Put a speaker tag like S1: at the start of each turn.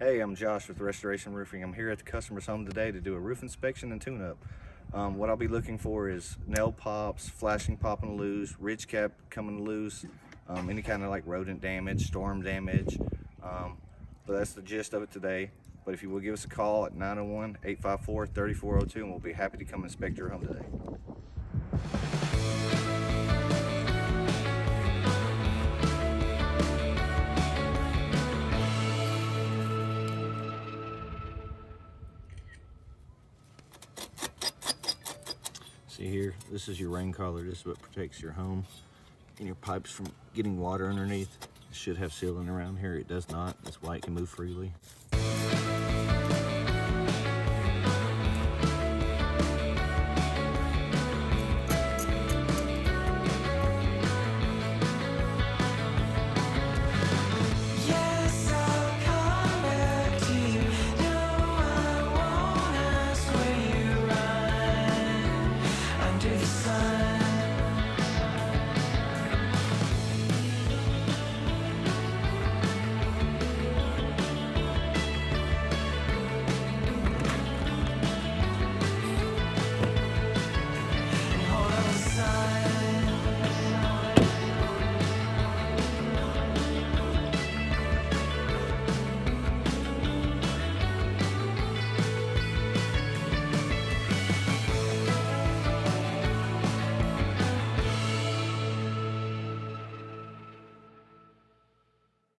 S1: Hey, I'm Josh with Restoration Roofing. I'm here at the customer's home today to do a roof inspection and tune-up. What I'll be looking for is nail pops, flashing popping loose, ridge cap coming loose, any kind of like rodent damage, storm damage. But that's the gist of it today. But if you will give us a call at 901-854-3402 and we'll be happy to come inspect your home today. See here, this is your rain collar. This is what protects your home and your pipes from getting water underneath. It should have sealing around here. It does not. That's why it can move freely.